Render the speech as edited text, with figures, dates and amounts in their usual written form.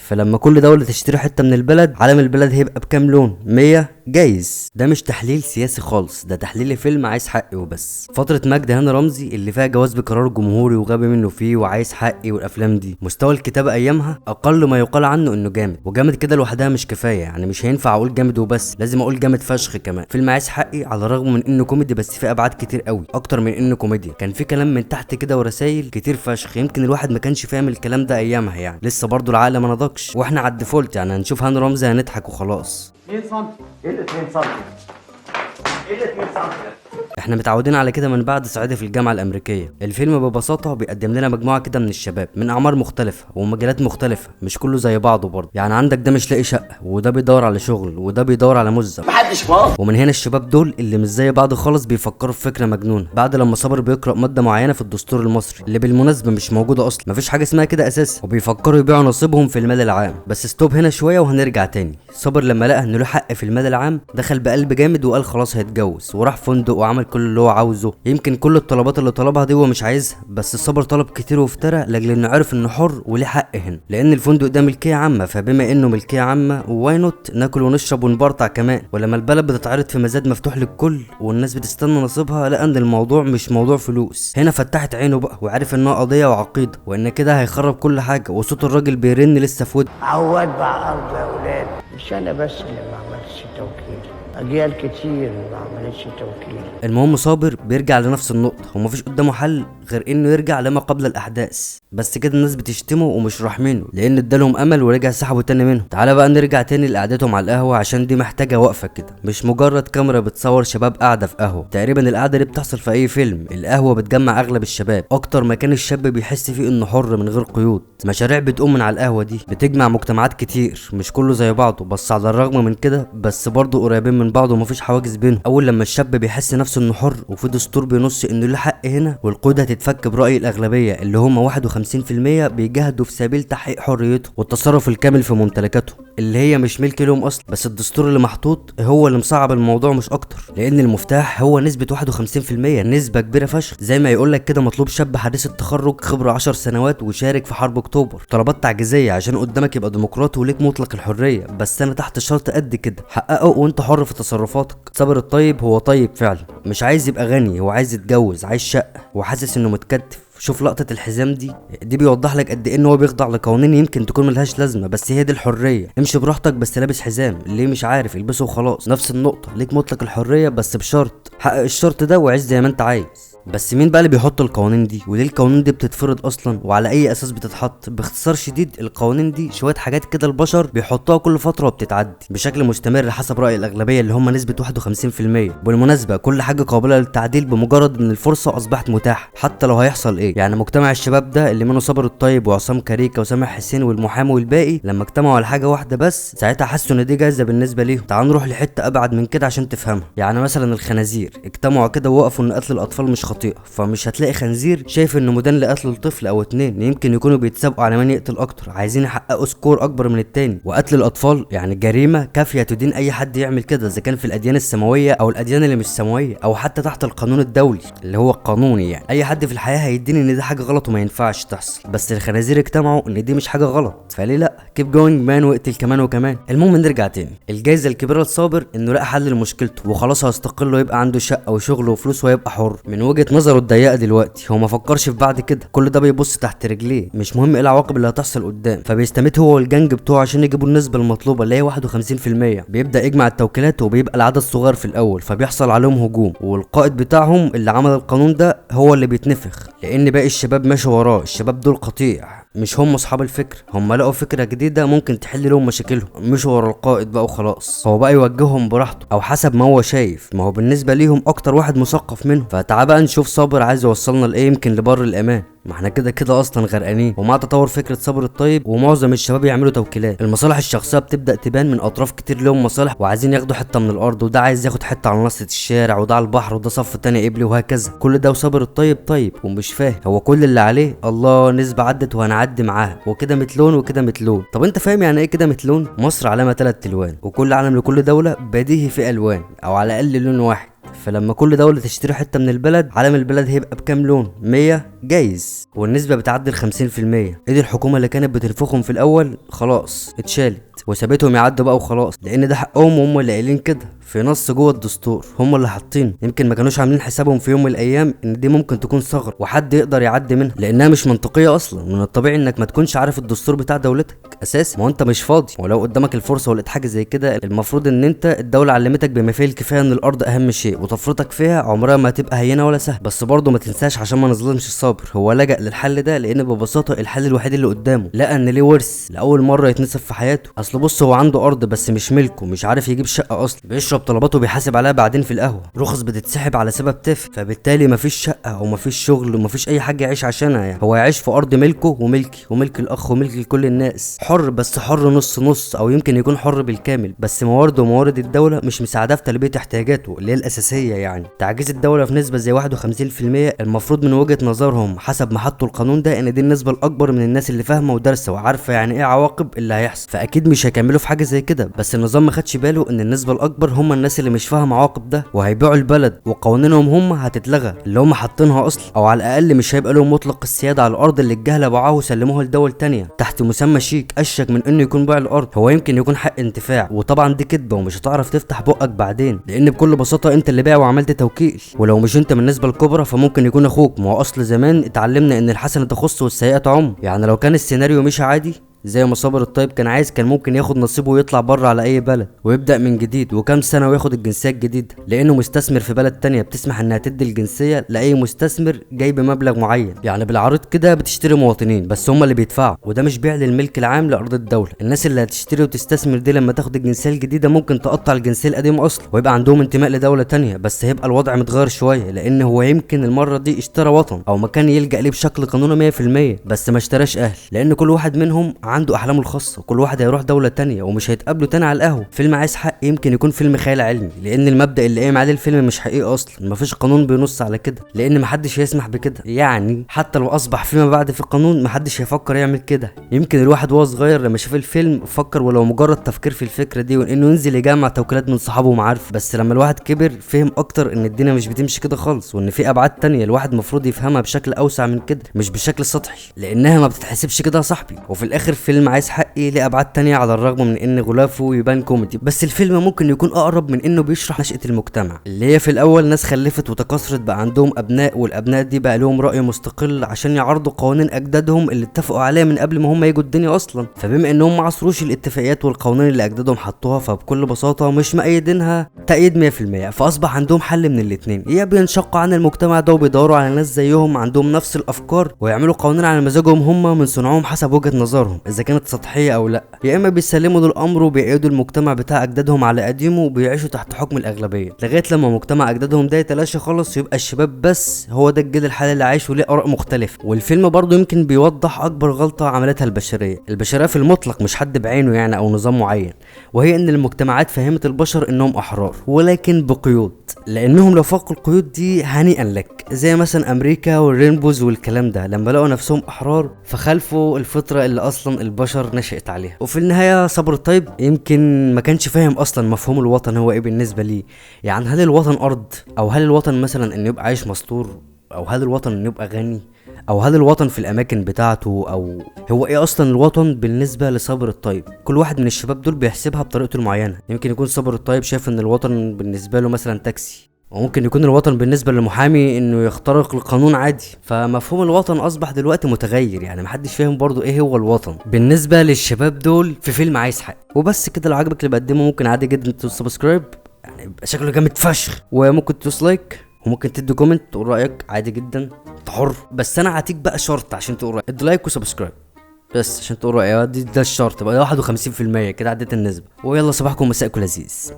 فلما كل دولة تشتري حتة من البلد، علم البلد هيبقى بكام لون؟ 100 جايز. ده مش تحليل سياسي خالص، ده تحليل فيلم عايز حقي وبس. فترة مجد هاني رمزي اللي فيها جواز بقرار جمهوري وغبي منه فيه وعايز حقي، والافلام دي مستوى الكتابة ايامها اقل ما يقال عنه انه جامد، وجامد كده لوحدها مش كفاية، يعني مش هينفع اقول جامد وبس، لازم اقول جامد فشخ كمان. فيلم عايز حقي على الرغم من انه كوميدي بس فيه ابعاد كتير قوي اكتر من انه كوميديا، كان في كلام من تحت كده ورسايل كتير فشخ، يمكن الواحد ما كانش فاهم الكلام ده ايامها، يعني لسه برضو العقل ما نضجش، واحنا على الديفولت يعني هنشوف هاني رمزي هنضحك وخلاص. 2 سم. ايه ال 2 سم؟ ايه ال 2 سم؟ احنا متعودين على كده من بعد صعيدي في الجامعه الامريكيه. الفيلم ببساطه بيقدم لنا مجموعه كده من الشباب من اعمار مختلفه ومجالات مختلفه، مش كله زي بعضه برضه، يعني عندك ده مش لاقي شقه، وده بيدور على شغل، وده بيدور على مزه، محدش فاضي. ومن هنا الشباب دول اللي مش زي بعض خالص بيفكروا في فكره مجنونه بعد لما صابر بيقرا ماده معينه في الدستور المصري اللي بالمناسبه مش موجوده اصلا، مفيش حاجه اسمها كده اساسا، وبيفكروا يبيعوا نصيبهم في المال العام. بس ستوب هنا شويه وهنرجع تاني. صابر لما لقى انه له حق في المال العام دخل بقلب جامد وقال خلاص هيتجوز، وراح فندق وعمل كل اللي هو عاوزه، يمكن كل الطلبات اللي طلبها دي هو مش عايزها، بس صابر طلب كتير وافترى لاجل انه عرف انه حر وليه حق هنا، لان الفندق ده ملكيه عامه، فبما انه ملكيه عامه واي نوت ناكل ونشرب ونبرطع كمان. ولما البلد بتتعرض في مزاد مفتوح للكل والناس بتستنى نصيبها، لقى ان الموضوع مش موضوع فلوس، هنا فتحت عينه بقى وعرف انها قضيه وعقيده، وان كده هيخرب كل حاجه، وصوت الراجل بيرن لسه في ودنه. عواد باع أرض يا أولاد، مش أنا بس اللي ما عملتش توكيل، أجيال كتير ما عملتش توكيل. المهم صابر بيرجع لنفس النقطة، ومفيش قدامه حل غير انه يرجع لما قبل الاحداث، بس كده الناس بتشتمه ومش راحمينه لان ادالهم امل ورجع سحبوا تاني منهم. تعالى بقى نرجع تاني لقعدتهم على القهوة، عشان دي محتاجة وقفة كده، مش مجرد كاميرا بتصور شباب قاعدة في قهوة. تقريبا القعدة دي بتحصل في اي فيلم، القهوة بتجمع اغلب الشباب، اكتر مكان الشاب بيحس فيه انه حر من غير قيود. مشاريع بتقوم من على القهوة دي، بتجمع مجتمعات كتير مش كله زي بعضه، بس على الرغم من كده بس برضه قريبين من بعض ومفيش حواجز بينهم. اول لما الشاب بيحس نفسه انه حر وفي دستور بينص انه له حق هنا، والقيود هتتفك برأي الاغلبية اللي هم 51% بيجاهدوا في سبيل تحقيق حريته والتصرف الكامل في ممتلكاتهم اللي هي مش ملك لهم اصلا، بس الدستور اللي محطوط هو اللي مصعب الموضوع مش اكتر، لان المفتاح هو نسبة 51%، نسبة كبيرة فشخ. زي ما يقولك كده مطلوب شاب حديث التخرج خبرة 10 سنوات وشارك في حرب اكتوبر، طلبات تعجيزية عشان قدامك يبقى ديمقراطي وليك مطلق الحرية، بس انا تحت شرط قد كده حققه وانت حر في تصرفاتك. صابر الطيب هو طيب فعلا، مش عايز يبقى غني، هو عايز يتجوز، عايز شقة، وحاسس انه متكتف. شوف لقطة الحزام دي بيوضح لك قد ايه ان هو بيخضع لقوانين يمكن تكون ملهاش لازمة، بس هي دي الحرية. امشي براحتك بس لابس حزام، ليه مش عارف البسه وخلاص. نفس النقطة، ليك مطلق الحرية بس بشرط، حقق الشرط ده وعيش زي ما انت عايز. بس مين بقى اللي بيحط القوانين دي، وليه القوانين دي بتتفرض اصلا، وعلى اي اساس بتتحط؟ باختصار شديد القوانين دي شويه حاجات كده البشر بيحطوها كل فتره وبتتعدي بشكل مستمر حسب راي الاغلبيه اللي هم نسبه 51%. بالمناسبه كل حاجه قابله للتعديل بمجرد ان الفرصه اصبحت متاحه حتى لو هيحصل ايه. يعني مجتمع الشباب ده اللي منه صابر الطيب وعصام كاريكا وسامح حسين والمحامي والباقي، لما اجتمعوا على حاجه واحده بس ساعتها حسوا ان دي جايزه بالنسبه ليهم. تعال نروح لحته ابعد من كده عشان تفهمها. يعني مثلا الخنازير اجتمعوا كده ووقفوا ان قتل الاطفال مش خطيئه، فمش هتلاقي خنزير شايف انه مدان لقتل الطفل او اتنين، يمكن يكونوا بيتسابقوا على من يقتل اكتر، عايزين يحققوا سكور اكبر من التاني. وقتل الاطفال يعني جريمه كافيه تدين اي حد يعمل كده، اذا كان في الاديان السماويه او الاديان اللي مش سماويه او حتى تحت القانون الدولي اللي هو القانوني. يعني اي حد في الحياه هيدين ان دي حاجه غلط وما ينفعش تحصل، بس الخنازير اجتمعوا ان دي مش حاجه غلط، فليه لا كيب جوينج مان واقتل كمان وكمان. المهم نرجع تاني، الجايزه الكبيره لصابر انه لقى حل لمشكلته وخلاص هيستقل ويبقى عنده شقه وشغل وفلوس ويبقى حر. من وجهه نظره الضيقه دلوقتي هو ما فكرش في بعد كده، كل ده بيبص تحت رجليه، مش مهم ايه العواقب اللي هتحصل قدام، فبيستميت هو والجنج بتوعه عشان يجيبوا النسبه المطلوبه اللي هي 51%. بيبدا يجمع التوكيلات وبيبقى العدد صغير في الاول، فبيحصل عليهم هجوم، والقائد بتاعهم اللي عمل القانون ده هو اللي بيتنفخ لان باقي الشباب ماشي وراه. الشباب دول قطيع، مش هم اصحاب الفكر، هم لقوا فكره جديده ممكن تحل لهم مشاكلهم، مش ورا القائد بقى وخلاص، هو بقى يوجههم براحته او حسب ما هو شايف، ما هو بالنسبه ليهم اكتر واحد مثقف منهم. فتعال بقى نشوف صابر عايز يوصلنا لايه، يمكن لبر الامان، ما احنا كده كده اصلا غرقانين. ومع تطور فكره صابر الطيب ومعظم الشباب يعملوا توكيلات، المصالح الشخصيه بتبدا تبان من اطراف كتير لهم مصالح وعايزين ياخدوا حته من الارض، وده عايز ياخد حته على نص الشارع، وده على البحر، وده صف تاني قبلي، وهكذا. كل ده وصابر الطيب طيب ومش فاهم، هو كل اللي عليه الله نسبه عدت وهنعدي معاها، وكده متلون وكده متلون. طب انت فاهم يعني ايه كده متلون؟ مصر علامه 3 الوان، وكل علم لكل دوله بديهي في الوان او على الاقل لون واحد، فلما كل دولة تشتري حتة من البلد، علم البلد هيبقى بكام لون؟ 100 جايز، والنسبة بتعدي ال 50%. ايد الحكومة اللي كانت بتنفخهم في الاول خلاص اتشالت وسابتهم يعدوا بقى وخلاص، لان ده حقهم وهم اللي قايلين كده في نص جوه الدستور، هم اللي حاطين. يمكن ما كانوش عاملين حسابهم في يوم من الايام ان دي ممكن تكون ثغره وحد يقدر يعدي منها، لانها مش منطقيه اصلا. من الطبيعي انك ما تكونش عارف الدستور بتاع دولتك اساسا، ما انت مش فاضي. ولو قدامك الفرصه ولقيت حاجه زي كده، المفروض ان انت الدوله علمتك بما فيه الكفايه ان الارض اهم شيء، وطفرتك فيها عمرها ما هتبقى هينه ولا سهل. بس برضه ما تنساش عشان ما نظلمش الصابر، هو لجأ للحل ده لان ببساطه الحل الوحيد اللي قدامه، لقى ان ليه ورث لاول مره يتنسف في حياته. اصل بص، هو عنده ارض بس مش ملكه، مش عارف يجيب شقه اصلا، بيشرب طلباته بيحاسب عليها بعدين في القهوه، رخص بتتسحب على سبب تافه، فبالتالي مفيش شقه او مفيش شغل ومفيش اي حاجه يعيش عشانها. يعني هو يعيش في ارض ملكه وملكي وملك الاخ وملك لكل الناس، حر بس حر نص نص، او يمكن يكون حر بالكامل، بس موارده وموارد الدوله مش مساعده في تلبيه احتياجاته اللي هي الاساسيه. يعني تعجيز الدوله في نسبه زي 51%، المفروض من وجهه نظرهم حسب ما حطوا القانون ده ان دي النسبه الاكبر من الناس اللي فاهمه ودارسه وعارفه يعني ايه عواقب اللي هيحصل، فاكيد مش هيكملوا في حاجه زي كده. بس النظام ما خدش باله ان النسبه الاكبر هم الناس اللي مش فاهمه عواقب ده، وهيبيعوا البلد وقوانينهم هم هتتلغى اللي هم حاطينها اصلا، او على الاقل مش هيبقى لهم مطلق السياده على الارض اللي الجهله باعوها وسلموها لدول تانية تحت مسمى شيك اشك من انه يكون بيع الارض. هو يمكن يكون حق انتفاع، وطبعا دي كدبه ومش هتعرف تفتح بقك بعدين، لان بكل بساطه انت اللي بايع وعملت توكيل، ولو مش انت من النسبه الكبرى فممكن يكون اخوك. ما هو اصل زمان اتعلمنا ان الحسنه تخص والسيئه تعم. يعني لو كان السيناريو مش عادي زي ما صابر الطيب كان عايز، كان ممكن ياخد نصيبه ويطلع بره على اي بلد ويبدا من جديد وكام سنه وياخد الجنسيه الجديده، لانه مستثمر في بلد تانية بتسمح انها تدي الجنسيه لاي مستثمر جاي بمبلغ معين. يعني بالعرض كده بتشتري مواطنين بس هم اللي بيدفعوا، وده مش بيع للملك العام لارض الدوله. الناس اللي هتشتري وتستثمر دي لما تاخد الجنسيه الجديده ممكن تقطع الجنسيه القديمه اصلا ويبقى عندهم انتماء لدوله تانية، بس هيبقى الوضع متغير شويه، لان هو يمكن المره دي اشترى وطن او مكان يلجأ ليه بشكل قانوني 100%، بس ما اشتراش اهل، لان كل واحد منهم عنده احلامه الخاصه، وكل واحد هيروح دوله تانية ومش هيتقابلوا تاني على القهوه. فيلم عايز حق يمكن يكون فيلم خيال علمي، لان المبدأ اللي قايم عليه الفيلم مش حقيقي اصلا، مفيش قانون بينص على كده، لان محدش هيسمح بكده. يعني حتى لو اصبح فيما بعد في القانون محدش هيفكر يعمل كده. يمكن الواحد وهو صغير لما شاف الفيلم فكر ولو مجرد تفكير في الفكره دي، وانه ينزل يجمع توكيلات من صحابه ومعارفه، بس لما الواحد كبر فهم اكتر ان الدنيا مش بتمشي كده خالص، وان في ابعاد تانية الواحد المفروض يفهمها بشكل اوسع من كده، مش بشكل سطحي، لانها ما بتتحسبش كده يا صاحبي. وفي الاخر فيلم عايز حقي ليه ابعاد تانية على الرغم من ان غلافه يبان كوميدي، بس الفيلم ممكن يكون اقرب من انه بيشرح نشأة المجتمع، اللي هي في الاول ناس خلفت وتكاثرت بقى عندهم ابناء، والابناء دي بقى لهم رأي مستقل عشان يعرضوا قوانين اجدادهم اللي اتفقوا عليها من قبل ما هم يجوا الدنيا اصلا. فبما انهم ما عصروش الاتفاقيات والقوانين اللي اجدادهم حطوها، فبكل بساطة مش مأيدينها تأييد 100%، فاصبح عندهم حل من الاتنين، يا بينشقوا عن المجتمع ده وبيدوروا على ناس زيهم عندهم نفس الافكار ويعملوا قوانين على مزاجهم هم من صنعهم حسب وجهة نظرهم اذا كانت سطحية او لا، يا اما بيسلموا للامر وبيقيدوا المجتمع بتاع اجدادهم على قديمه وبيعيشوا تحت حكم الاغلبيه، لغايه لما مجتمع اجدادهم ده يتلاشى خالص ويبقى الشباب بس هو ده الجيل الحالي اللي عايش وليه اراء مختلفه. والفيلم برضه يمكن بيوضح اكبر غلطه عملتها البشريه في المطلق، مش حد بعينه يعني او نظام معين، وهي ان المجتمعات فهمت البشر انهم احرار ولكن بقيود، لانهم لو فاقوا القيود دي هنيئا لك، زي مثلا امريكا والرينبوز والكلام ده، لما لقوا نفسهم احرار فخالفوا الفطره اللي اصلا البشر نشأت عليها. وفي النهايه صابر الطيب يمكن ما كانش فاهم اصلا مفهوم الوطن هو ايه بالنسبه ليه. يعني هل الوطن ارض، او هل الوطن مثلا انه يبقى عايش مستور، او هل الوطن انه يبقى غني، او هل الوطن في الاماكن بتاعته، او هو ايه اصلا الوطن بالنسبه لصابر الطيب؟ كل واحد من الشباب دول بيحسبها بطريقته المعينه. يمكن يكون صابر الطيب شايف ان الوطن بالنسبه له مثلا تاكسي، وممكن يكون الوطن بالنسبة للمحامي انه يخترق القانون عادي. فمفهوم الوطن اصبح دلوقتي متغير، يعني محدش فاهم برضو ايه هو الوطن بالنسبة للشباب دول في فيلم عايز حق. وبس كده، لو عجبك اللي بقدمه ممكن عادي جدا تدوس سبسكرايب، يعني يبقى شكله جامد فشخ، وممكن تدوس لايك، وممكن تدي كومنت تقول رايك عادي جدا، انت حر. بس انا هعطيك بقى شرط عشان تقول رايك، ادي لايك وسبسكرايب بس عشان تقول رايك، ده الشرط بقى 51% كده عديت النسبة. ويلا صباحكم مساءكم لذيذ.